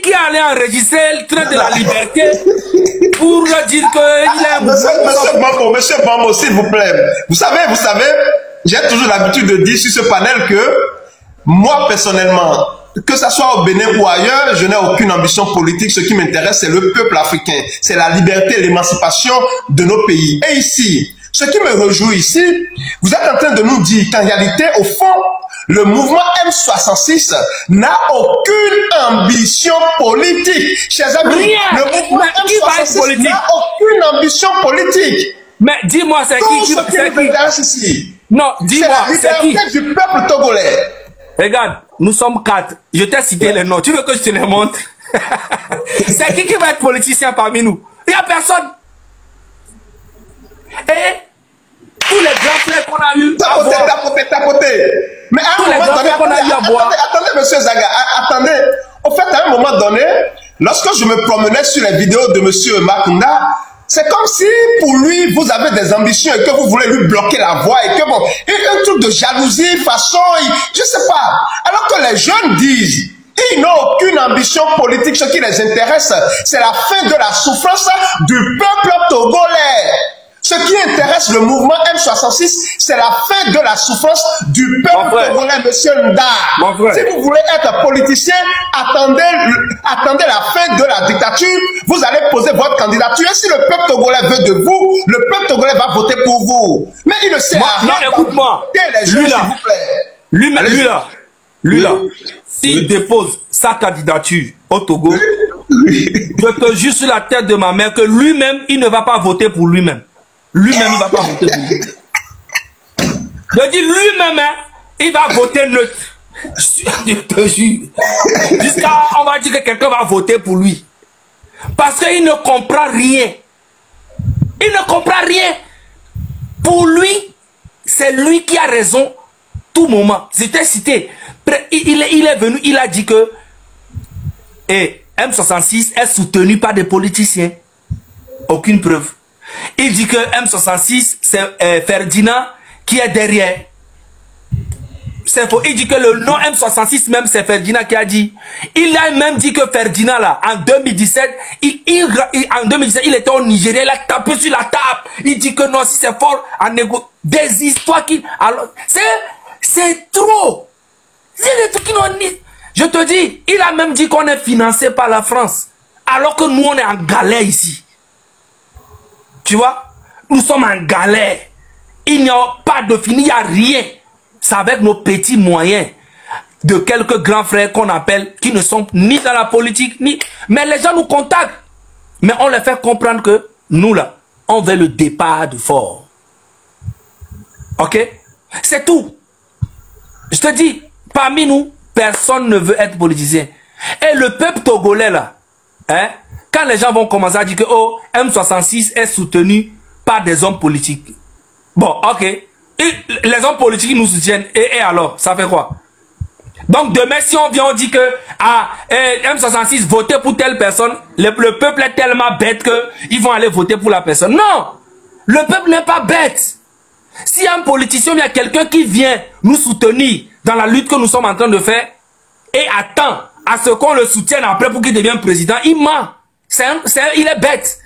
qui allait enregistrer le train de la liberté pour dire qu'il est... Monsieur Bambo, s'il vous plaît. Vous savez, j'ai toujours l'habitude de dire sur ce panel que moi, personnellement, que ce soit au Bénin ou ailleurs, je n'ai aucune ambition politique. Ce qui m'intéresse, c'est le peuple africain. C'est la liberté et l'émancipation de nos pays. Et ici, ce qui me réjouit ici, vous êtes en train de nous dire qu'en réalité, au fond, le mouvement M66 n'a aucune ambition politique. Chers amis, le mouvement M66 n'a aucune ambition politique. Mais dis-moi, c'est qui ce qui nous intéresse ici? Non, dis-moi, c'est la liberté du peuple togolais. Regarde, nous sommes 4. Je t'ai cité les noms. Tu veux que je te les montre? C'est qui va être politicien parmi nous? Il n'y a personne. Et tous les grands frères qu'on a eu tapoter. Mais à un moment donné, attendez, monsieur Zaga, attendez. Au fait, à un moment donné, lorsque je me promenais sur les vidéos de monsieur Makunda, c'est comme si pour lui, vous avez des ambitions et que vous voulez lui bloquer la voie et que bon, un truc de jalousie, façon, je sais pas. Alors que les jeunes disent, ils n'ont aucune ambition politique, ce qui les intéresse, c'est la fin de la souffrance du peuple togolais. Ce qui intéresse le mouvement M66, c'est la fin de la souffrance du peuple togolais, monsieur Nda. Si vous voulez être politicien, attendez la fin de la dictature, vous allez poser votre candidature. Et si le peuple togolais veut de vous, le peuple togolais va voter pour vous. Mais il ne sait rien. Non, écoute-moi. Lui là, s'il dépose sa candidature au Togo, je te jure sur la tête de ma mère que lui-même, il ne va pas voter pour lui-même. Lui-même, il ne va pas voter pour lui. Je dis lui-même, hein, il va voter neutre. Je te jure. Jusqu'à, on va dire que quelqu'un va voter pour lui. Parce qu'il ne comprend rien. Il ne comprend rien. Pour lui, c'est lui qui a raison tout moment. C'était cité. Il est venu, il a dit que M66 est soutenu par des politiciens. Aucune preuve. Il dit que M66, c'est Ferdinand qui est derrière. C'est faux. Il dit que le nom M66 même, c'est Ferdinand qui a dit. Il a même dit que Ferdinand, là, en 2017, il était au Nigeria, il a tapé sur la table. Il dit que non, si c'est fort, en négo, des histoires qui... Alors, c'est trop. C'est des trucs qui n'ont ni... Je te dis, il a même dit qu'on est financé par la France. Alors que nous, on est en galère ici. Tu vois, nous sommes en galère. Il n'y a pas de fini, il n'y a rien. C'est avec nos petits moyens de quelques grands frères qu'on appelle, qui ne sont ni dans la politique, ni... Mais les gens nous contactent. Mais on les fait comprendre que nous, là, on veut le départ de fort. Ok? C'est tout. Je te dis, parmi nous, personne ne veut être politicien. Et le peuple togolais, là, hein, quand les gens vont commencer à dire que oh, M66 est soutenu par des hommes politiques. Bon, ok. Et les hommes politiques nous soutiennent. Et alors, ça fait quoi? Donc demain, si on vient, on dit que M66 votez pour telle personne, le peuple est tellement bête qu'ils vont aller voter pour la personne. Non! Le peuple n'est pas bête. Si un politicien, il y a quelqu'un qui vient nous soutenir dans la lutte que nous sommes en train de faire et attend à ce qu'on le soutienne après pour qu'il devienne président, il ment. Il est bête.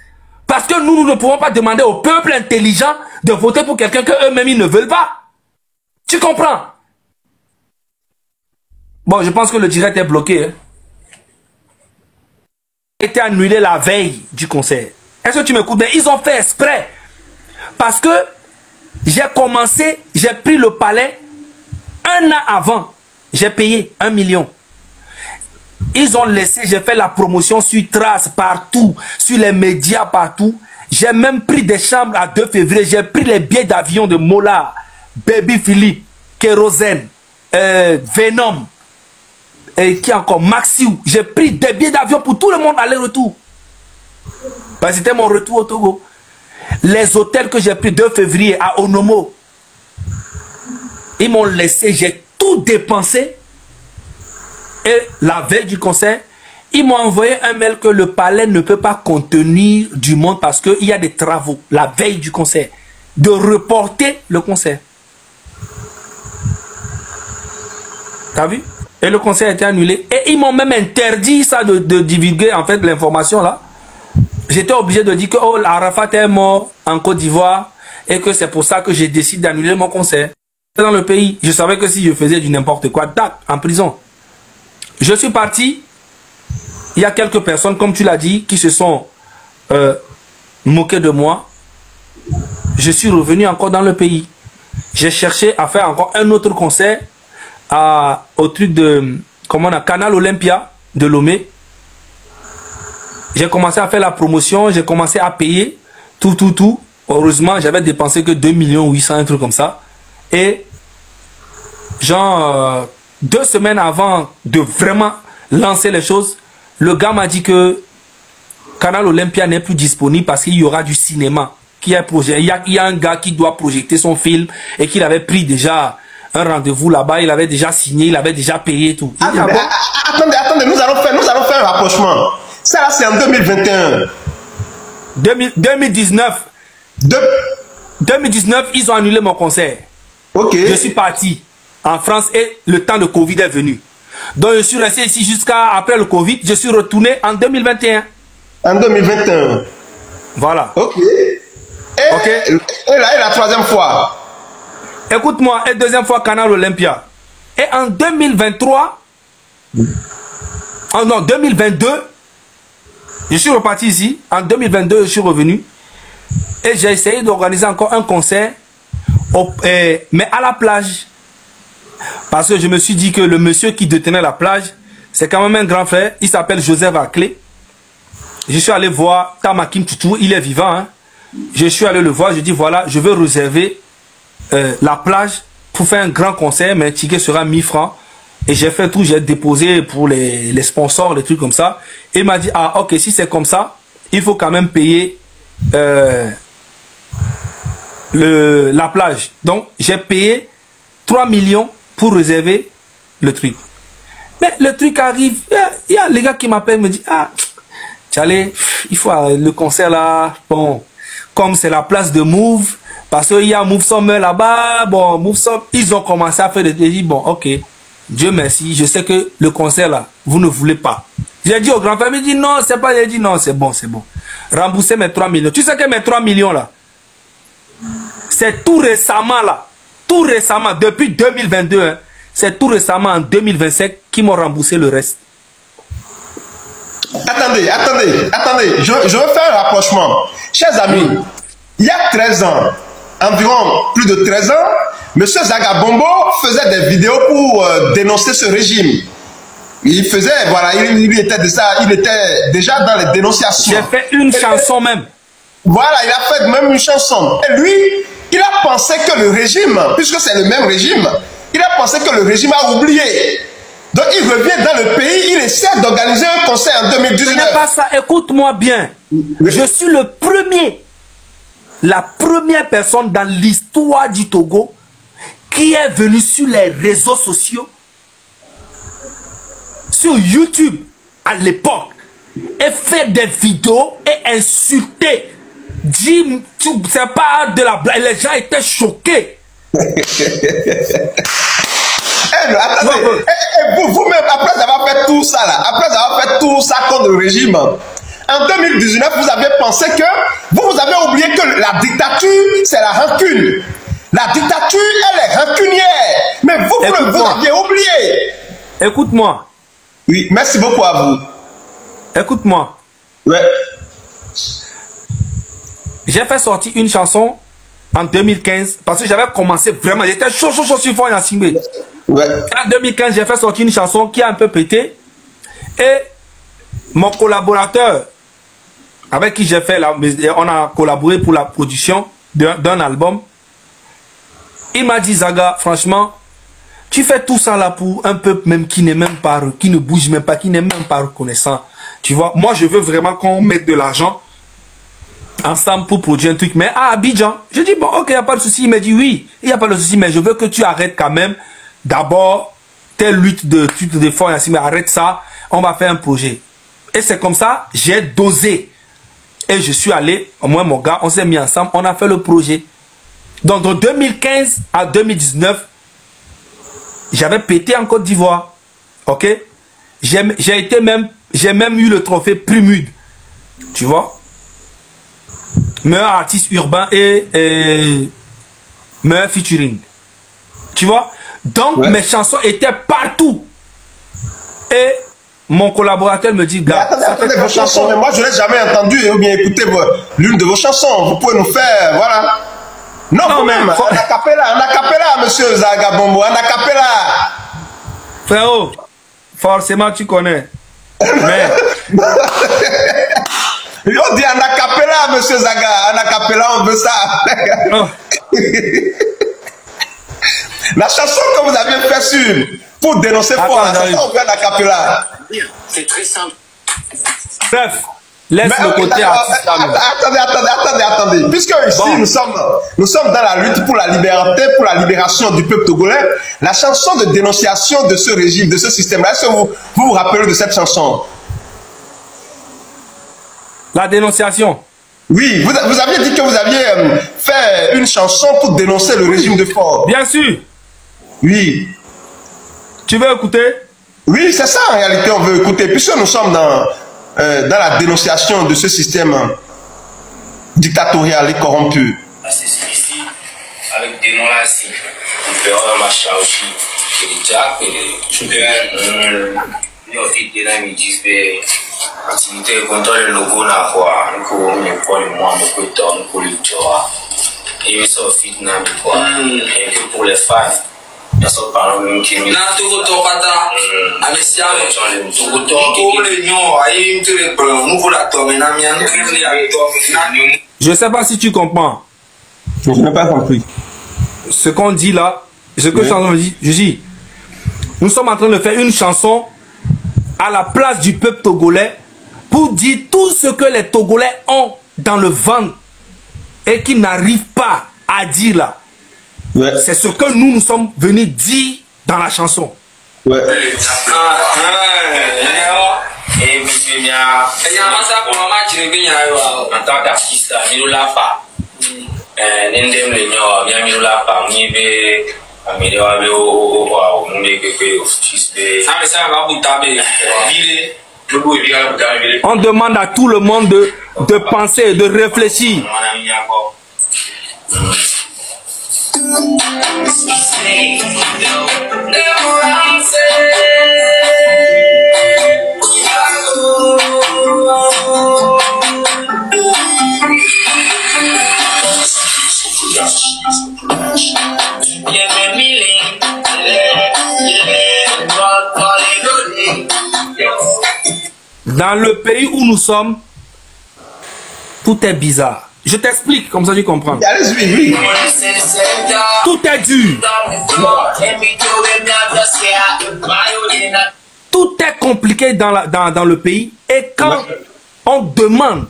Parce que nous ne pouvons pas demander au peuple intelligent de voter pour quelqu'un qu'eux-mêmes ils ne veulent pas. Tu comprends? Bon, je pense que le direct est bloqué. Hein. Il a été annulé la veille du concert. Est-ce que tu m'écoutes? Mais ils ont fait exprès. Parce que j'ai commencé, j'ai pris le palais un an avant. J'ai payé 1 million. Ils ont laissé, j'ai fait la promotion sur Trace partout, sur les médias partout. J'ai même pris des chambres à 2 février. J'ai pris les billets d'avion de Mola, Baby Philippe, Kérosène, Venom, et qui encore, Maxiou. J'ai pris des billets d'avion pour tout le monde aller-retour. Parce que c'était mon retour au Togo. Les hôtels que j'ai pris 2 février à Onomo, ils m'ont laissé, j'ai tout dépensé. Et la veille du concert, ils m'ont envoyé un mail que le palais ne peut pas contenir du monde parce qu'il y a des travaux la veille du concert. De reporter le concert. T'as vu? Et le concert a été annulé. Et ils m'ont même interdit ça de divulguer en fait l'information là. J'étais obligé de dire que oh, Arafat est mort en Côte d'Ivoire et que c'est pour ça que j'ai décidé d'annuler mon concert. Dans le pays, je savais que si je faisais du n'importe quoi, tac, en prison. Je suis parti. Il y a quelques personnes, comme tu l'as dit, qui se sont moquées de moi. Je suis revenu encore dans le pays. J'ai cherché à faire encore un autre concert au truc de, comment on a, Canal Olympia de Lomé. J'ai commencé à faire la promotion, j'ai commencé à payer tout. Heureusement, j'avais dépensé que 2 800 000, un truc comme ça. Et genre 2 semaines avant de vraiment lancer les choses, le gars m'a dit que Canal Olympia n'est plus disponible parce qu'il y aura du cinéma. Il y a un gars qui doit projeter son film et qu'il avait pris déjà un rendez-vous là-bas, il avait déjà signé, il avait déjà payé tout. Ah, mais, attendez, nous allons faire un rapprochement. Ça là c'est en 2021. 2019. 2019, ils ont annulé mon concert. Ok. Je suis parti en France et le temps de Covid est venu. Donc je suis resté ici jusqu'à après le Covid. Je suis retourné en 2021. En 2021. Voilà. Ok. Et là, et la troisième fois. Écoute-moi, et deuxième fois Canal Olympia. Et en 2023, non, 2022, je suis reparti ici. En 2022, je suis revenu. Et j'ai essayé d'organiser encore un concert, mais à la plage. Parce que je me suis dit que le monsieur qui détenait la plage, c'est quand même un grand frère. Il s'appelle Joseph Aclé. Je suis allé voir Tamakim Toutou, il est vivant. Hein. Je suis allé le voir, je dis voilà, je veux réserver la plage pour faire un grand concert, mais un ticket sera 1000 francs. Et j'ai fait tout, j'ai déposé pour les sponsors, les trucs comme ça. Et il m'a dit, ah ok, si c'est comme ça, il faut quand même payer la plage. Donc j'ai payé 3 millions pour réserver le truc. Mais le truc arrive, il y a les gars qui m'appellent, me disent, ah, Tchalé, il faut le concert là, bon, comme c'est la place de Move, parce qu'il y a Move Summer là-bas, bon, Move Summer, ils ont commencé à faire des délits, bon, ok, Dieu merci, je sais que le concert là, vous ne voulez pas. J'ai dit au grand frère, il dit non, c'est pas, j'ai dit non, c'est bon, c'est bon. Rembourser mes 3 millions. Tu sais que mes 3 millions là, c'est tout récemment là, tout récemment, depuis 2022, hein, c'est tout récemment en 2025 qu'ils m'ont remboursé le reste. Attendez, je veux faire un rapprochement. Chers amis, il y a 13 ans, environ plus de 13 ans, M. Zaga Bombo faisait des vidéos pour dénoncer ce régime. Il faisait, voilà, il était déjà dans les dénonciations. J'ai fait une chanson même. Voilà, il a fait même une chanson. Et lui, il a pensé que le régime, puisque c'est le même régime, il a pensé que le régime a oublié. Donc il revient dans le pays, il essaie d'organiser un concert en 2019. Ce n'est pas ça, écoute-moi bien. Je suis le premier, la première personne dans l'histoire du Togo qui est venu sur les réseaux sociaux, sur YouTube à l'époque, et fait des vidéos et insulter. Dit, c'est pas de la blague, les gens étaient choqués. Vous-même, après avoir fait tout ça, là, après avoir fait tout ça contre le régime, en 2019, vous avez pensé que vous avez oublié que la dictature, c'est la rancune. La dictature, elle est rancunière. Mais vous aviez oublié. Écoute-moi. Oui, merci beaucoup à vous. Écoute-moi. Ouais. J'ai fait sortir une chanson en 2015 parce que j'avais commencé vraiment, j'étais chaud sur fond en Simé. Ouais. En 2015, j'ai fait sortir une chanson qui a un peu pété. Et mon collaborateur, avec qui j'ai fait, on a collaboré pour la production d'un album. Il m'a dit, Zaga, franchement, tu fais tout ça là pour un peuple même qui n'est même pas, qui ne bouge même pas, qui n'est même pas reconnaissant. Tu vois, moi je veux vraiment qu'on mette de l'argent ensemble pour produire un truc. Mais à Abidjan, je dis, bon, ok, il n'y a pas de souci. Il m'a dit, oui, il n'y a pas de souci, mais je veux que tu arrêtes quand même. D'abord, telle lutte de fonds, mais arrête ça, on va faire un projet. Et c'est comme ça, j'ai dosé. Et je suis allé, moi mon gars, on s'est mis ensemble, on a fait le projet. Donc de 2015 à 2019, j'avais pété en Côte d'Ivoire. Ok? J'ai même eu le trophée Prumude. Tu vois? Meilleur artiste urbain et meilleur featuring. Tu vois? Donc, mes chansons étaient partout. Et mon collaborateur me dit, gars, attendez vos chansons, mais moi je n'ai jamais entendu ou bien écouté l'une de vos chansons. Vous pouvez nous faire, voilà. Non, même, en acapella, monsieur Zagabombo, en acapella. Frérot, forcément tu connais. Mais... on dit en acapella, monsieur Zaga, en acapella, on veut ça. Oh. La chanson que vous aviez fait pour dénoncer fort, la chanson, on veut en acapella. C'est très simple. Bref, laisse le côté artiste. Attendez. Puisque ici, nous sommes dans la lutte pour la liberté, pour la libération du peuple togolais, la chanson de dénonciation de ce régime, de ce système-là, est-ce que vous vous rappelez de cette chanson? La dénonciation? Oui, vous aviez dit que vous aviez fait une chanson pour dénoncer le régime de Faure. Bien sûr. Oui. Tu veux écouter? Oui, c'est ça en réalité, on veut écouter, puisque nous sommes dans la dénonciation de ce système dictatorial et corrompu. C'est ici, avec des noms là, ici. On peut avoir un machin aussi. Et des jacks, et des... Nous aussi, des gens me disent que l'activité contre le logo n'a quoi. Nous pouvons le moins, nous pouvons le joie. Et ça aussi, nous avons quoi. Et que pour les fans, nous sommes parlants même qui nous... Nous avons tout kata, avec ça, tout le je ne sais pas si tu comprends. Je n'ai pas compris. Ce qu'on dit là, ce que je dis, nous sommes en train de faire une chanson à la place du peuple togolais pour dire tout ce que les Togolais ont dans le ventre et qu'ils n'arrivent pas à dire là. Ouais. C'est ce que nous sommes venus dire dans la chanson. Ouais. Et monsieur bien, en tant qu'artiste, il ne l'a pas. N'indem le nyo, bien il ne l'a pas. On demande à tout le monde de penser, de réfléchir. Dans le pays où nous sommes, tout est bizarre. Je t'explique, comme ça tu comprends. Allez-y, oui. Tout est dur. Tout est compliqué dans le pays. Et quand on demande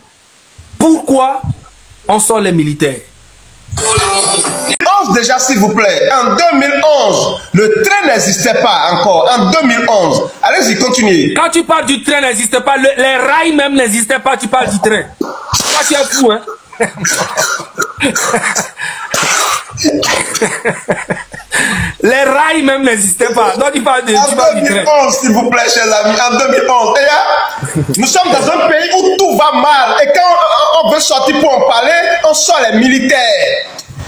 pourquoi on sort les militaires. Déjà, s'il vous plaît, en 2011, le train n'existait pas encore. En 2011, allez-y, continuez. Quand tu parles du train n'existait pas, les rails même n'existaient pas, tu parles du train. Toi, tu es fou, hein? Les rails même n'existaient pas. Donc, tu parles du train. En 2011, s'il vous plaît, chers amis, en 2011. Et là, nous sommes dans un pays où tout va mal. Et quand on veut sortir pour en parler, on sort les militaires.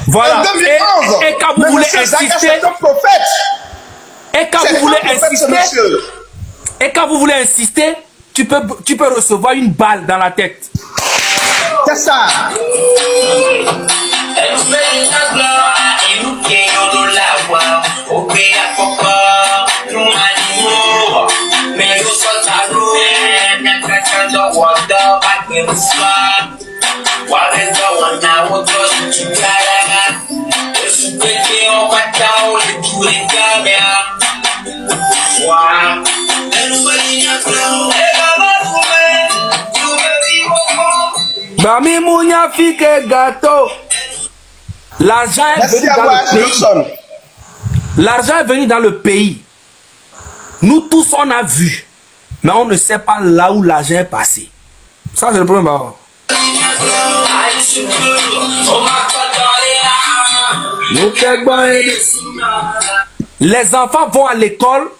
Voilà. En 2011, et quand vous voulez insister, et quand vous voulez insister, tu peux recevoir une balle dans la tête. C'est ça. Bami Mounia Fike Gâteau. L'argent est venu dans le pays. L'argent est venu dans le pays. Nous tous on a vu. Mais on ne sait pas là où l'argent est passé. Ça c'est le problème. Les enfants vont à l'école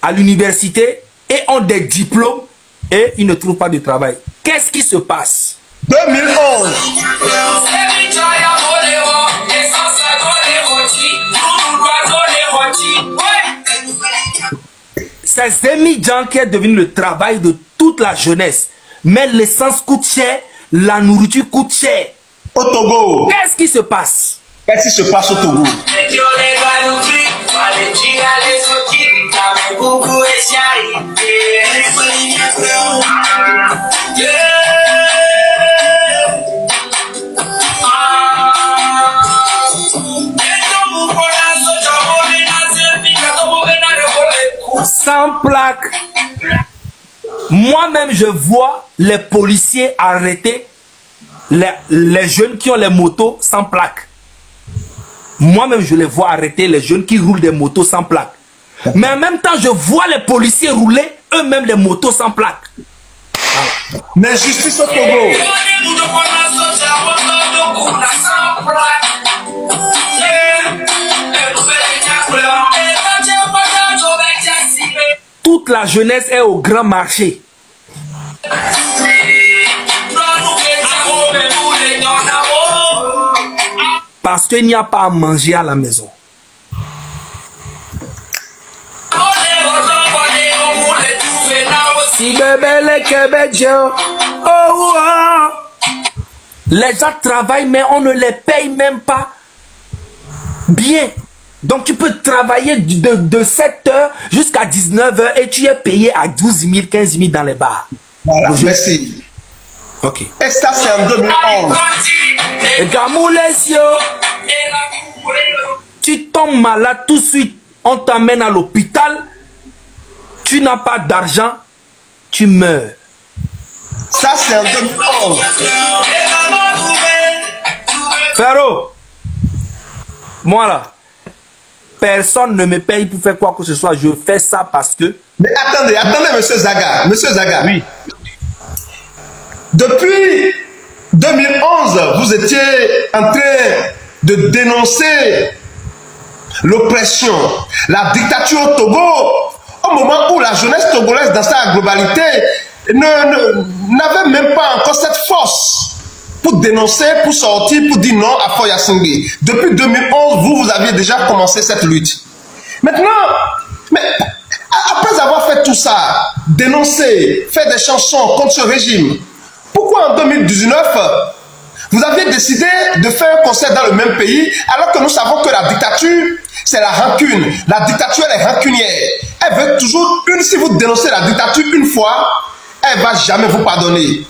à l'université et ont des diplômes et ils ne trouvent pas de travail. Qu'est-ce qui se passe? 2011. C'est Zemi-Djan qui est devenu le travail de toute la jeunesse. Mais l'essence coûte cher, la nourriture coûte cher. Au Togo. Qu'est-ce qui se passe? Qu'est-ce qui se passe au Togo? Sans plaque. Moi-même, je vois les policiers arrêter les jeunes qui ont les motos sans plaque. Moi-même, je les vois arrêter les jeunes qui roulent des motos sans plaque. Mais en même temps, je vois les policiers rouler eux-mêmes des motos sans plaque. Mais justice au Togo. Toute la jeunesse est au grand marché. Parce qu'il n'y a pas à manger à la maison. Les gens travaillent mais on ne les paye même pas bien. Donc tu peux travailler de 7 h jusqu'à 19 h et tu es payé à 12 000, 15 000 dans les bars. Voilà, merci. Ok. Et ça c'est en 2011. Tu tombes malade tout de suite, on t'amène à l'hôpital, tu n'as pas d'argent, tu meurs. Ça c'est en 2011. Frérot, moi là, personne ne me paye pour faire quoi que ce soit. Je fais ça parce que... Mais attendez, monsieur Zaga. Monsieur Zaga. Oui. Depuis 2011, vous étiez en train de dénoncer l'oppression, la dictature au Togo, au moment où la jeunesse togolaise dans sa globalité n'avait même pas encore cette force pour dénoncer, pour sortir, pour dire non à Foya Singé. Depuis 2011, vous aviez déjà commencé cette lutte. Maintenant, mais après avoir fait tout ça, dénoncer, faire des chansons contre ce régime, pourquoi en 2019, vous aviez décidé de faire un concert dans le même pays, alors que nous savons que la dictature, c'est la rancune. La dictature, elle est rancunière. Elle veut toujours, si vous dénoncez la dictature une fois, elle ne va jamais vous pardonner.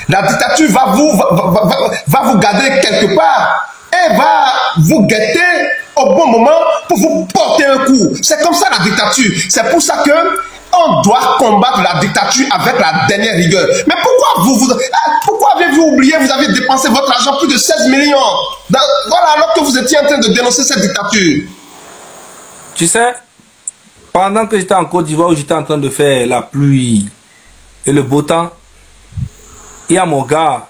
La dictature va vous garder quelque part. Elle va vous guetter au bon moment pour vous porter un coup. C'est comme ça la dictature. C'est pour ça que on doit combattre la dictature avec la dernière rigueur. Mais pourquoi avez-vous oublié, vous avez dépensé votre argent, plus de 16 millions, voilà, alors que vous étiez en train de dénoncer cette dictature? Tu sais, pendant que j'étais en Côte d'Ivoire, où j'étais en train de faire la pluie et le beau temps, il y a mon gars,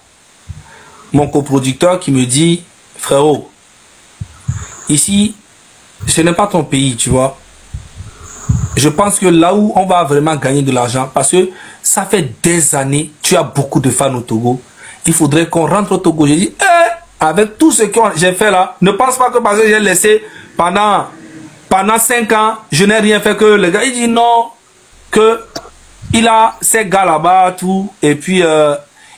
mon coproducteur qui me dit, frérot, ici, ce n'est pas ton pays, tu vois. Je pense que là où on va vraiment gagner de l'argent, parce que ça fait des années, tu as beaucoup de fans au Togo, il faudrait qu'on rentre au Togo. J'ai dit, avec tout ce que j'ai fait là, ne pense pas que parce que j'ai laissé pendant 5 ans, je n'ai rien fait que le gars, il dit non, que il a ces gars là-bas, tout, et puis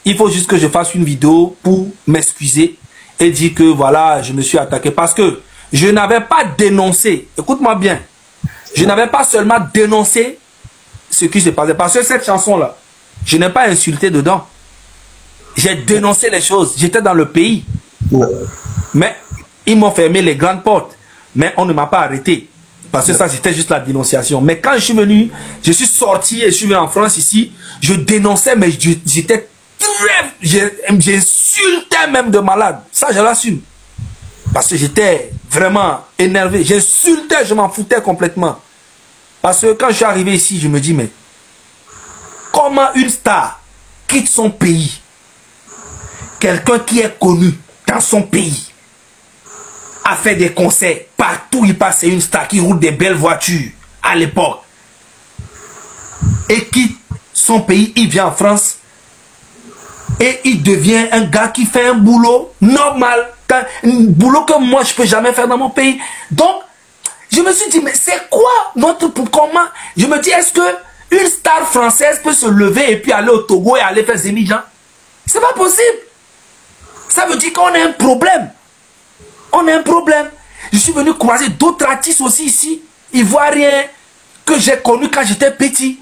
il faut juste que je fasse une vidéo pour m'excuser et dire que voilà, je me suis attaqué parce que je n'avais pas dénoncé, écoute-moi bien, je n'avais pas seulement dénoncé ce qui se passait, parce que cette chanson-là, je n'ai pas insulté dedans. J'ai dénoncé les choses, j'étais dans le pays. Mais ils m'ont fermé les grandes portes. Mais on ne m'a pas arrêté. Parce que ça, c'était juste la dénonciation. Mais quand je suis venu, je suis sorti et je suis venu en France ici, je dénonçais, mais j'étais très... J'insultais même de malade. Ça, je l'assume. Parce que j'étais vraiment énervé. J'insultais, je m'en foutais complètement. Parce que quand je suis arrivé ici, je me dis, mais comment une star quitte son pays? Quelqu'un qui est connu dans son pays a fait des concerts partout il passe, c'est une star qui roule des belles voitures à l'époque. et quitte son pays, il vient en France et il devient un gars qui fait un boulot normal, un boulot que moi je peux jamais faire dans mon pays. Donc, je me suis dit, mais c'est quoi notre... Comment? Je me dis, est-ce que une star française peut se lever et puis aller au Togo et aller faire Zémijan? C'est pas possible. Ça veut dire qu'on a un problème. On a un problème. Je suis venu croiser d'autres artistes aussi ici, ivoiriens, que j'ai connus quand j'étais petit.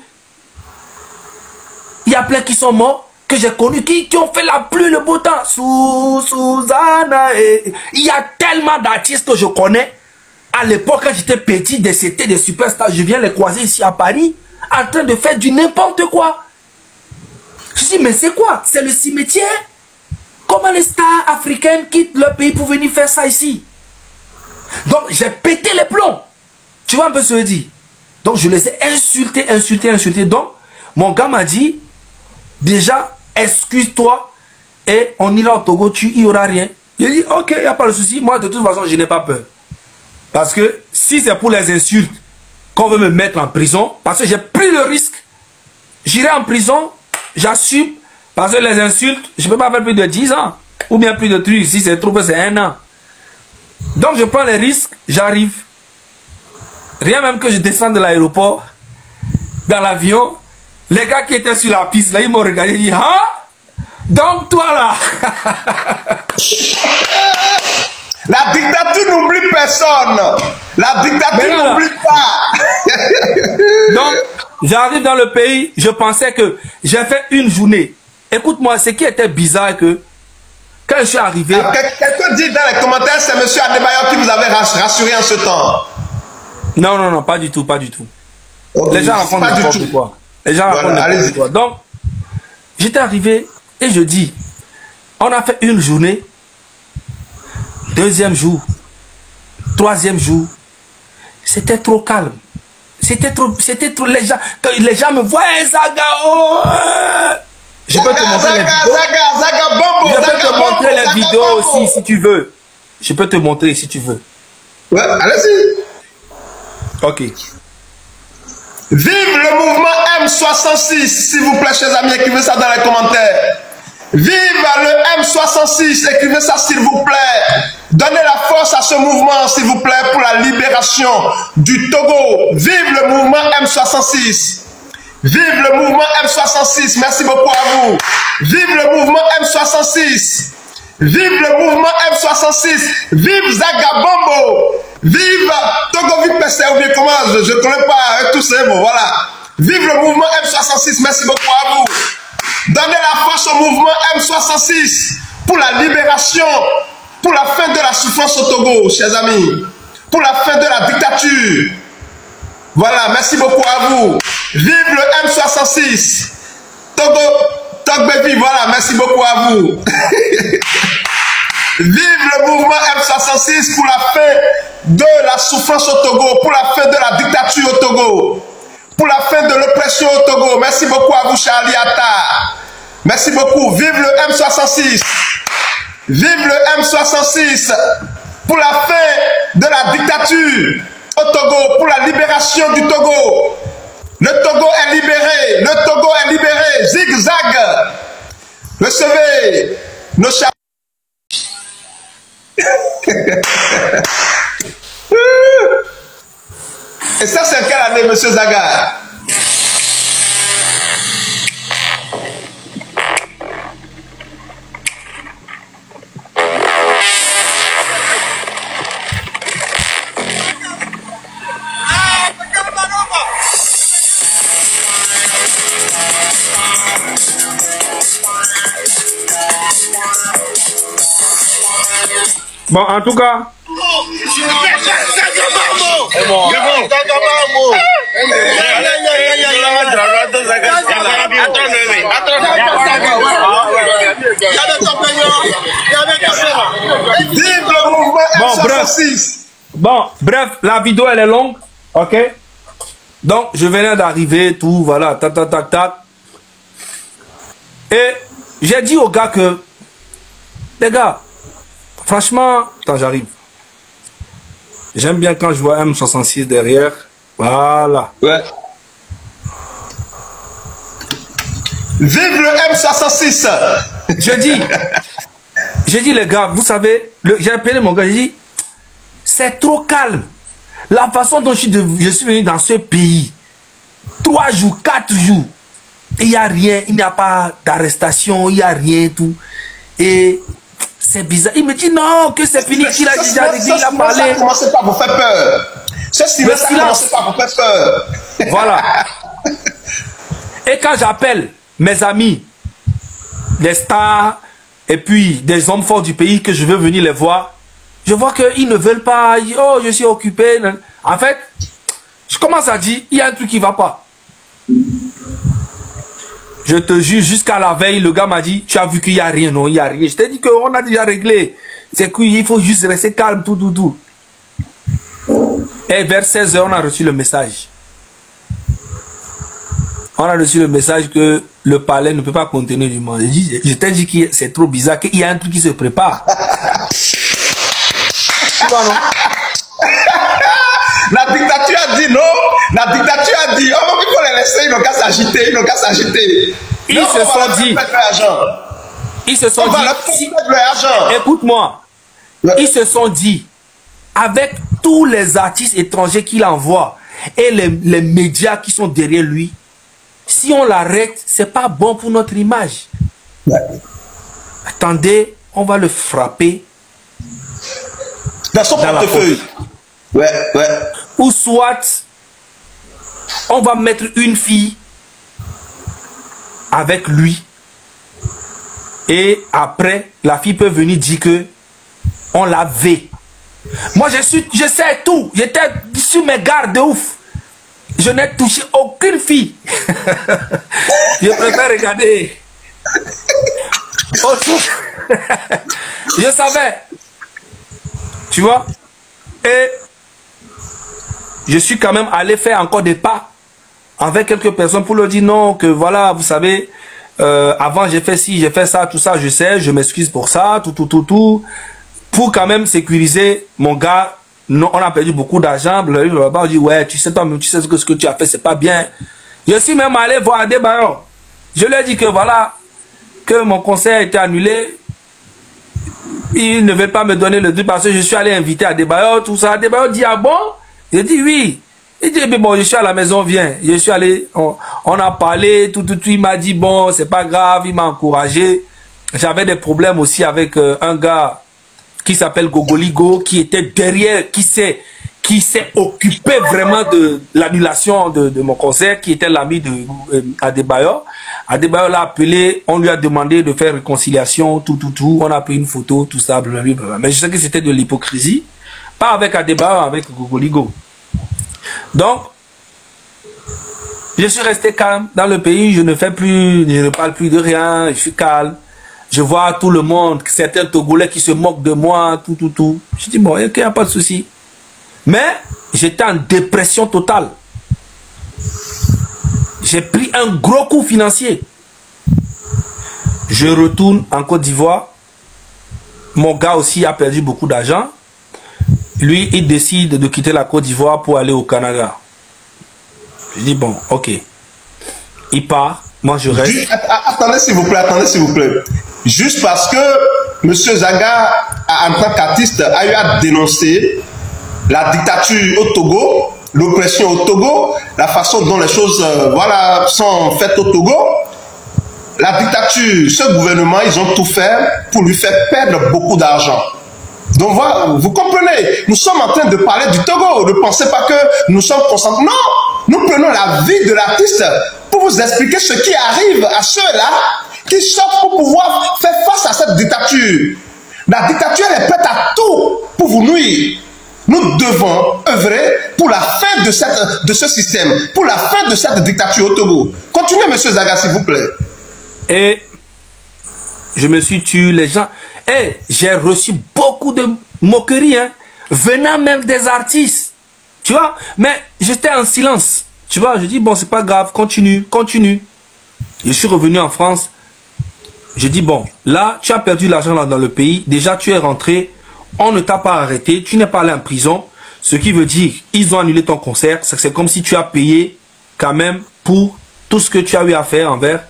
Il y a plein qui sont morts, que j'ai connus, qui ont fait la pluie, le beau temps. Susanna. Il y a tellement d'artistes que je connais. À l'époque, quand j'étais petit, c'était des superstars. Je viens les croiser ici à Paris, en train de faire du n'importe quoi. Je dis, mais c'est quoi? C'est le cimetière? Comment les stars africaines quittent leur pays pour venir faire ça ici? Donc, j'ai pété les plombs. Tu vois un peu ce que je dis? Donc, je les ai insultés. Donc, mon gars m'a dit, déjà, excuse-toi et on ira au Togo, il n'y aura rien. J'ai dit, ok, il n'y a pas de souci. Moi, de toute façon, je n'ai pas peur. Parce que si c'est pour les insultes qu'on veut me mettre en prison, parce que j'ai pris le risque, j'irai en prison, j'assume, parce que les insultes, je ne peux pas faire plus de 10 ans, ou bien plus de trucs, si c'est trop, c'est 1 an. Donc je prends les risques, j'arrive. Rien même que je descends de l'aéroport, dans l'avion, les gars qui étaient sur la piste, là, ils m'ont regardé, ils disent, ah, donc toi là. La dictature n'oublie personne. La dictature n'oublie pas. Donc, j'arrive dans le pays, je pensais que j'ai fait une journée. Écoute-moi, ce qui était bizarre que quand je suis arrivé... Quelqu'un dit dans les commentaires, c'est M. Adebayor qui vous avait rassuré en ce temps. Non, non, non, pas du tout, pas du tout. Okay, les gens racontent n'importe quoi. Les gens racontent n'importe quoi. Donc, j'étais arrivé et je dis, on a fait une journée, deuxième jour, troisième jour, c'était trop calme. C'était trop, les gens me voient, Zaga, oh, je peux te montrer les vidéos. Je peux te montrer les vidéos aussi si tu veux. Je peux te montrer si tu veux. Ouais, allez-y. Ok. Vive le mouvement M66, s'il vous plaît, chers amis, écrivez ça dans les commentaires. Vive le M66, écrivez ça s'il vous plaît. Donnez la force à ce mouvement, s'il vous plaît, pour la libération du Togo. Vive le mouvement M66. Vive le mouvement M66, merci beaucoup à vous. Vive le mouvement M66. Vive le mouvement M66. Vive Zagabombo. Vive Togo, vive PC, ou bien comment, je ne connais pas tous ces mots, voilà. Vive le mouvement M66, merci beaucoup à vous. Donnez la force au mouvement M66 pour la libération, pour la fin de la souffrance au Togo, chers amis. Pour la fin de la dictature. Voilà, merci beaucoup à vous. Vive le M66. Togbevi, voilà, merci beaucoup à vous. Vive le mouvement M66 pour la fin de la souffrance au Togo, pour la fin de la dictature au Togo, pour la fin de l'oppression au Togo. Merci beaucoup à vous, Charlie Atta. Merci beaucoup. Vive le M66. Vive le M66 pour la fin de la dictature au Togo, pour la libération du Togo. Le Togo est libéré. Le Togo est libéré. Zigzag. Recevez nos chers. Et ça, c'est quelle année, monsieur Zaga? Bon, en tout cas... Bon, bref, la vidéo elle est longue, ok? Donc, je venais d'arriver, tout, voilà, tac, tac, tac, tac. Et j'ai dit aux gars que, les gars, franchement, quand j'arrive, j'aime bien quand je vois M66 derrière. Voilà. Ouais. Vive le M66. J'ai dit les gars, vous savez, j'ai appelé mon gars, j'ai dit, c'est trop calme. La façon dont je suis venu dans ce pays, 3 jours, 4 jours, il n'y a rien, il n'y a pas d'arrestation, il n'y a rien, tout. Et c'est bizarre. Il me dit non, que c'est fini, qu'il a déjà réglé, il a parlé. Ça commence pas à vous faire peur. Ce silence, ça commence pas à vous faire peur. Voilà. Et quand j'appelle mes amis, des stars, et puis des hommes forts du pays que je veux venir les voir, je vois qu'ils ne veulent pas. Oh, je suis occupé. En fait, je commence à dire, il y a un truc qui ne va pas. Je te jure, jusqu'à la veille, le gars m'a dit, tu as vu qu'il n'y a rien, non, il n'y a rien. Je t'ai dit qu'on a déjà réglé. C'est qu'il faut juste rester calme, tout. Et vers 16 h, on a reçu le message. On a reçu le message que le palais ne peut pas contenir du monde. Je t'ai dit que c'est trop bizarre, qu'il y a un truc qui se prépare. Tu vois, non? La dictature a dit non. La dictature a dit, oh, il faut les laisser, ils n'ont qu'à s'agiter, Ils se sont dit, écoute-moi, ils se sont dit, avec tous les artistes étrangers qu'il envoie et les médias qui sont derrière lui, si on l'arrête, c'est pas bon pour notre image. Ouais. Attendez, on va le frapper dans son portefeuille. Ouais. Ou soit, on va mettre une fille avec lui. Et après, la fille peut venir dire que on l'a vu. Moi, je sais tout. J'étais sur mes gardes de ouf. Je n'ai touché aucune fille. Je préfère regarder. Je savais. Tu vois? Et je suis quand même allé faire encore des pas avec quelques personnes pour leur dire non, que voilà, vous savez, avant j'ai fait ci, j'ai fait ça, tout ça, je sais, je m'excuse pour ça, tout. Pour quand même sécuriser mon gars. Non, on a perdu beaucoup d'argent. On dit ouais, tu sais toi-même, tu sais ce que tu as fait, c'est pas bien. Je suis même allé voir Adebayor. Je lui ai dit que voilà, que mon concert a été annulé. Ils ne veulent pas me donner le truc parce que je suis allé inviter Adebayor, tout ça. Adebayor dit ah bon? Je dis oui. Il dit mais bon, je suis à la maison, viens. Je suis allé, on a parlé, tout. Il m'a dit bon, c'est pas grave, il m'a encouragé. J'avais des problèmes aussi avec un gars qui s'appelle Gogoligo, qui était derrière, qui s'est occupé vraiment de l'annulation de mon concert, qui était l'ami de Adebayor. Adebayor l'a appelé, on lui a demandé de faire réconciliation, tout. On a pris une photo, tout ça, blablabla. Mais je sais que c'était de l'hypocrisie. Pas avec Adebayor, avec Gogoligo. Donc, je suis resté calme dans le pays, je ne parle plus de rien, je suis calme. Je vois tout le monde, certains Togolais qui se moquent de moi, tout. Je dis, bon, il n'y a pas de souci. Mais j'étais en dépression totale. J'ai pris un gros coup financier. Je retourne en Côte d'Ivoire. Mon gars aussi a perdu beaucoup d'argent. Lui, il décide de quitter la Côte d'Ivoire pour aller au Canada. Je dis, bon, ok. Il part, moi je reste. Attendez s'il vous plaît. Juste parce que M. Zaga, en tant qu'artiste, a eu à dénoncer la dictature au Togo, l'oppression au Togo, la façon dont les choses sont faites au Togo. La dictature, ce gouvernement, ils ont tout fait pour lui faire perdre beaucoup d'argent. Donc voilà, vous comprenez, nous sommes en train de parler du Togo. Ne pensez pas que nous sommes concentrés. Non, nous prenons la vie de l'artiste pour vous expliquer ce qui arrive à ceux-là qui sortent pour pouvoir faire face à cette dictature. La dictature est prête à tout pour vous nuire. Nous devons œuvrer pour la fin de ce système, pour la fin de cette dictature au Togo. Continuez, M. Zaga, s'il vous plaît. Et je me suis tué, les gens. Et j'ai reçu beaucoup de moqueries, hein, venant même des artistes. Tu vois, mais j'étais en silence. Tu vois, je dis, bon, c'est pas grave, continue. Je suis revenu en France. Je dis, bon, là, tu as perdu l'argent dans le pays. Déjà, tu es rentré. On ne t'a pas arrêté. Tu n'es pas allé en prison. Ce qui veut dire, ils ont annulé ton concert. C'est comme si tu as payé quand même pour tout ce que tu as eu à faire envers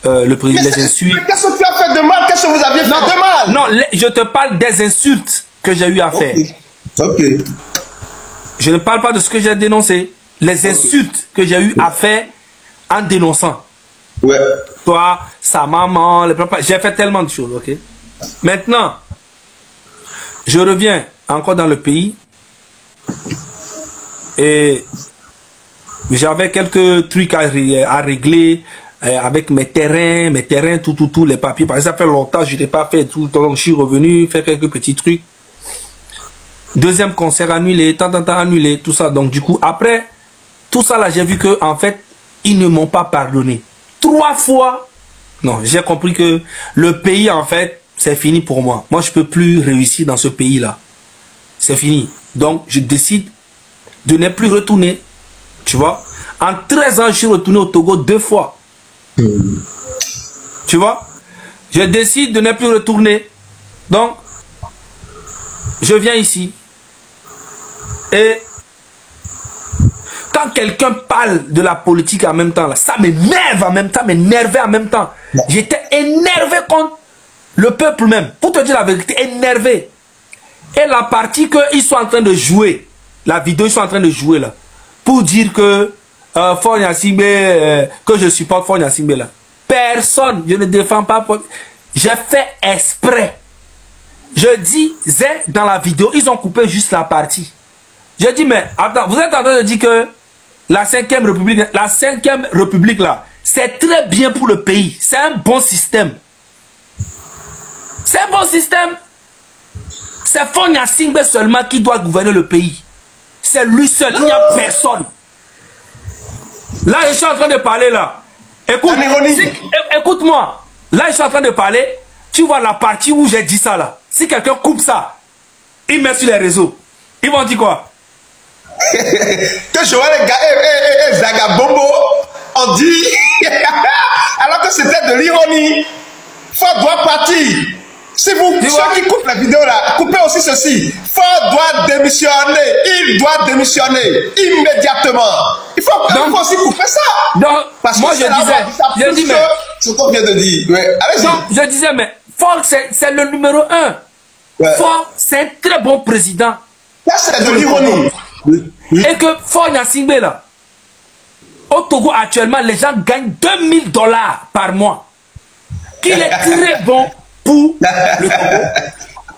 le président, les insultes. Mais qu'est-ce que tu as fait de mal? Qu'est-ce que vous aviez fait de mal? Non, je te parle des insultes que j'ai eu à faire. Ok. Je ne parle pas de ce que j'ai dénoncé. Les insultes que j'ai eu à faire en dénonçant. Ouais. Toi, sa maman, les papas, j'ai fait tellement de choses, ok? Maintenant, je reviens encore dans le pays et j'avais quelques trucs à régler avec mes terrains, tout, les papiers. Par exemple, ça fait longtemps, je n'ai pas fait tout, donc je suis revenu faire quelques petits trucs. Deuxième concert annulé, annulé, tout ça. Donc du coup, après tout ça là, j'ai vu que en fait, ils ne m'ont pas pardonné. 3 fois. Non, j'ai compris que le pays en fait, c'est fini pour moi. Moi, je peux plus réussir dans ce pays-là. C'est fini. Donc, je décide de ne plus retourner. Tu vois? En 13 ans, je suis retourné au Togo 2 fois. Tu vois? Je décide de ne plus retourner. Donc, je viens ici. Et quand quelqu'un parle de la politique en même temps, là, ça m'énerve en même temps, m'énervait en même temps. J'étais énervé contre le peuple même. Pour te dire la vérité, énervé. Et la partie qu'ils sont en train de jouer, la vidéo ils sont en train de jouer là, pour dire que Fonya Singbe, que je supporte Fonya Singbe là. Personne, je ne défends pas. J'ai fait exprès. Je disais dans la vidéo, ils ont coupé juste la partie. Je dis, mais attends, vous êtes en train de dire que la 5e République là, c'est très bien pour le pays. C'est un bon système. C'est un bon système. C'est Fonya Singbe seulement qui doit gouverner le pays. C'est lui seul, il n'y a personne. Là, je suis en train de parler là. Écoute-moi. Là, je suis en train de parler. Tu vois la partie où j'ai dit ça là. Si quelqu'un coupe ça, il met sur les réseaux. Ils vont dire quoi? Que je vois les gars, Zagabombo, on dit, alors que c'était de l'ironie. Ford doit partir. Si vous, ceux qui coupent la vidéo là, coupez aussi ceci. Ford doit démissionner. Il doit démissionner immédiatement. Il faut aussi couper ça. Donc, parce moi que je disais, ce qu'on vient de dire. Ouais, allez-y. Donc, je disais, mais Ford c'est le numéro 1. Ouais. Ford c'est un très bon président. Là, c'est de l'ironie. Et que Fonya Singbe là, au Togo actuellement, les gens gagnent $2000 par mois. Qu'il est très bon pour le Togo.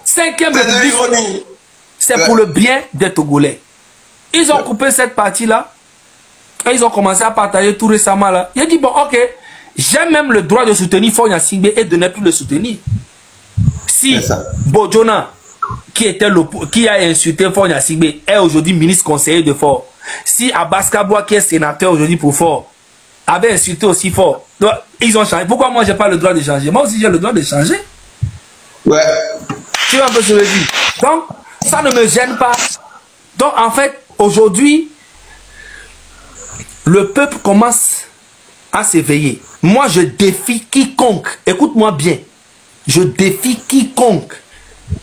5e République, c'est pour le bien des Togolais. Ils ont coupé cette partie-là et ils ont commencé à partager tout récemment là. Il a dit, bon, ok, j'ai même le droit de soutenir Fonya Singbe et de ne plus le soutenir. Si Bojona, qui a insulté Fonya Singbe, est aujourd'hui ministre conseiller de Ford. Si Abbas Kabwa, qui est sénateur aujourd'hui pour Ford, avait insulté aussi Ford. Donc, ils ont changé. Pourquoi moi, j'ai pas le droit de changer? Moi aussi, j'ai le droit de changer. Ouais. Tu vois un peu ce que je veux dire? Donc, ça ne me gêne pas. Donc, en fait, aujourd'hui, le peuple commence à s'éveiller. Moi, je défie quiconque. Écoute-moi bien. Je défie quiconque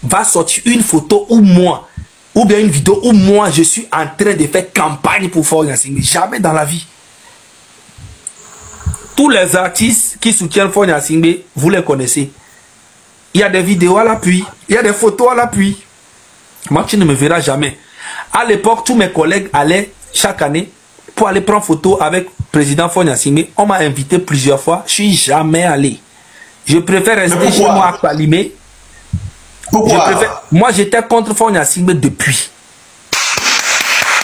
va sortir une photo où moi, ou bien une vidéo où moi, je suis en train de faire campagne pour Fonya Singbe. Jamais dans la vie. Tous les artistes qui soutiennent Fonya Singbe, vous les connaissez. Il y a des vidéos à l'appui, il y a des photos à l'appui. Moi, tu ne me verras jamais. À l'époque, tous mes collègues allaient chaque année pour aller prendre photo avec le président Fonya Singbe. On m'a invité plusieurs fois. Je suis jamais allé. Je préfère rester chez moi à Palimé. Pourquoi? Moi, j'étais contre Fonya Singbe depuis.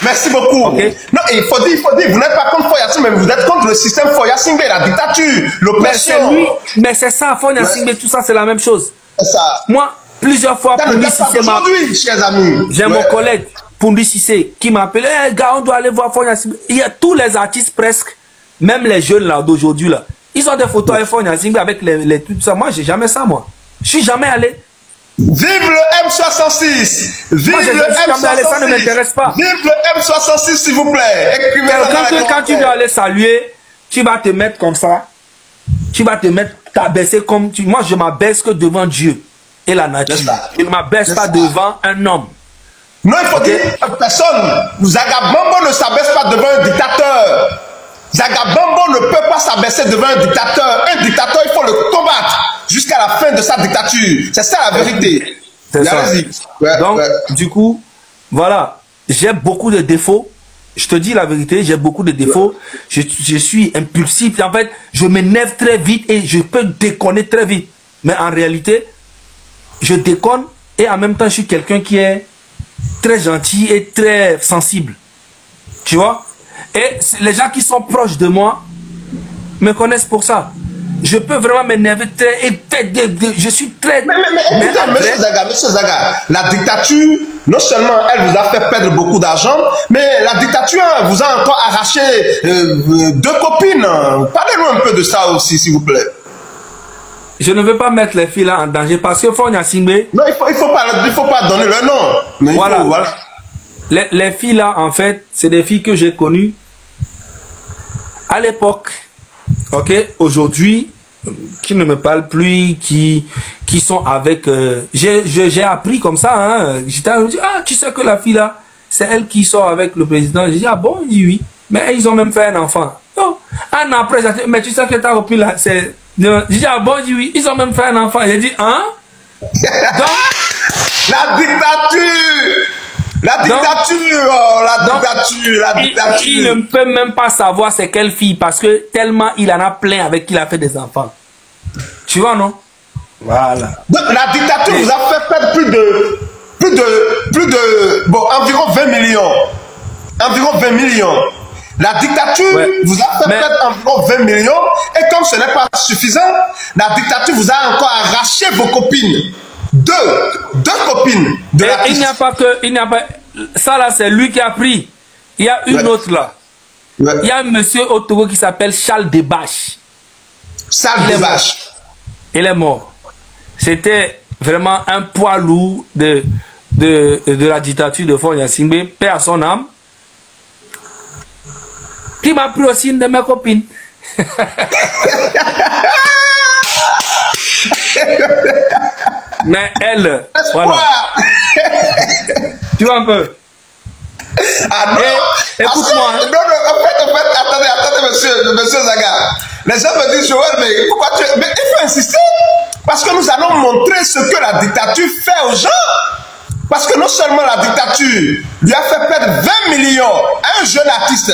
Merci beaucoup. Okay. Non, il faut dire, vous n'êtes pas contre Fonya Singbe, mais vous êtes contre le système Fonya Singbe, la dictature, l'oppression. Mais c'est ça, Fonya Singbe, tout ça, c'est la même chose. C'est ça. Moi, plusieurs fois, Poundi Cissé m'a appelé. Chers amis. J'ai mon collègue, Poundi Cissé, qui m'a appelé. Hey, gars, on doit aller voir Fonya Singbe. Il y a tous les artistes presque, même les jeunes là d'aujourd'hui là. Ils ont des photos avec Fonya Singbe avec les trucs, tout ça. Moi, j'ai jamais ça, moi. Je suis jamais allé. Vive le M66! Vive le M66! Ça ne m'intéresse pas. Vive le M66, s'il vous plaît! Quand tu vas aller saluer, tu vas te mettre comme ça. Tu vas te mettre, t'abaisser comme tu. Moi, je m'abaisse que devant Dieu et la nature. Je ne m'abaisse pas devant un homme. Non, il faut dire, personne. Zagabombo ne s'abaisse pas devant un dictateur. Zagabambo ne peut pas s'abaisser devant un dictateur. Un dictateur, il faut le combattre jusqu'à la fin de sa dictature. C'est ça la vérité. C'est ça. Donc, du coup, voilà, j'ai beaucoup de défauts. Je te dis la vérité, j'ai beaucoup de défauts. Je suis impulsif. En fait, je m'énerve très vite et je peux déconner très vite. Mais en réalité, je déconne et en même temps, je suis quelqu'un qui est très gentil et très sensible. Tu vois? Et les gens qui sont proches de moi me connaissent pour ça. Je peux vraiment m'énerver très... je suis très... Mais Monsieur Zaga, la dictature, non seulement elle vous a fait perdre beaucoup d'argent, mais la dictature vous a encore arraché 2 copines. Parlez-nous un peu de ça aussi, s'il vous plaît. Je ne veux pas mettre les filles là en danger parce que Fonya Singbe... Non, il faut pas donner le nom. Mais voilà. Voilà. Les filles là, en fait, c'est des filles que j'ai connues à l'époque. Ok, aujourd'hui, qui ne me parlent plus, qui sont avec... j'ai appris comme ça, hein. J'étais dit, ah, tu sais que la fille là, c'est elle qui sort avec le président. J'ai dit, ah bon, il dit oui. Mais ils ont même fait un enfant. Oh, un an après, mais tu sais que ta copine là, c'est... J'ai dit, ah bon, il dit oui. Ils ont même fait un enfant. J'ai dit, hein? Donc, la dictature! La dictature, la dictature. Il ne peut même pas savoir c'est quelle fille parce que tellement il en a plein avec qui il a fait des enfants. Tu vois, non? Voilà. Donc, la dictature vous a fait perdre environ 20 millions. Environ 20 millions. La dictature vous a fait perdre environ 20 millions et comme ce n'est pas suffisant, la dictature vous a encore arraché vos copines. Deux copines de la... Il n'y a pas que... Ça là, c'est lui qui a pris. Il y a une autre là. Il y a un monsieur au Togo qui s'appelle Charles Debache. Charles Debache. Il est mort. C'était vraiment un poids lourd de la dictature de Fonya Singbe, paix à son âme. Qui m'a pris aussi une de mes copines. Mais elle, voilà. Tu vois un peu. Ah non. Écoute-moi. En fait, attendez, monsieur Zaga. Les gens me disent, Joël, mais pourquoi tu... Mais il faut insister. Parce que nous allons montrer ce que la dictature fait aux gens. Parce que non seulement la dictature lui a fait perdre 20 millions à un jeune artiste.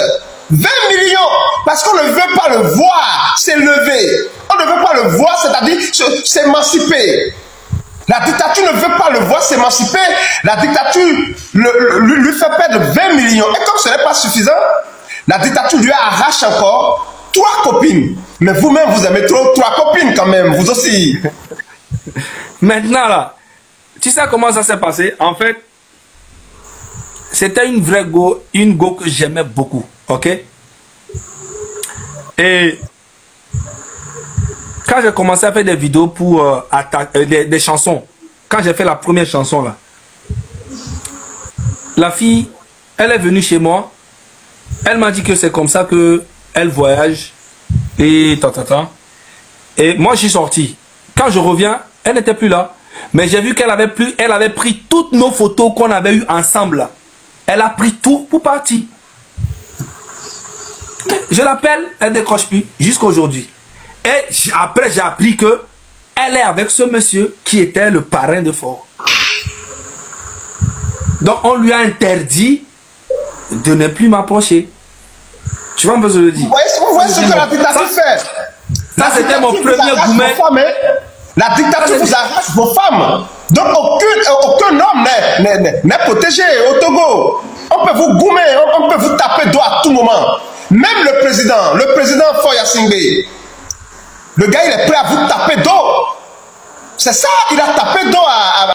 20 millions. Parce qu'on ne veut pas le voir s'élever. On ne veut pas le voir, c'est-à-dire s'émanciper. La dictature ne veut pas le voir s'émanciper. La dictature lui fait perdre 20 millions. Et comme ce n'est pas suffisant, la dictature lui arrache encore 3 copines. Mais vous-même, vous aimez trop 3 copines quand même, vous aussi. Maintenant, là, tu sais comment ça s'est passé? En fait, c'était une vraie go, que j'aimais beaucoup. Ok? Et quand j'ai commencé à faire des vidéos pour des chansons, quand j'ai fait la première chanson là, la fille, elle est venue chez moi, elle m'a dit que c'est comme ça que elle voyage et et moi je suis sorti. Quand je reviens, elle n'était plus là, mais j'ai vu qu'elle avait pris toutes nos photos qu'on avait eues ensemble là. Elle a pris tout pour partir. Je l'appelle, elle décroche plus jusqu'à aujourd'hui. Et après, j'ai appris que elle est avec ce monsieur qui était le parrain de Fort. Donc, on lui a interdit de ne plus m'approcher. Tu vois un peu ce que je dis? Vous voyez ce que la dictature fait? Ça, c'était mon premier gourmet. La dictature vous arrache vos femmes. Donc, aucun homme n'est protégé au Togo. On peut vous goumer, on peut vous taper dos à tout moment. Même le président Fonya Singbe, le gars, il est prêt à vous taper dos. C'est ça, il a tapé dos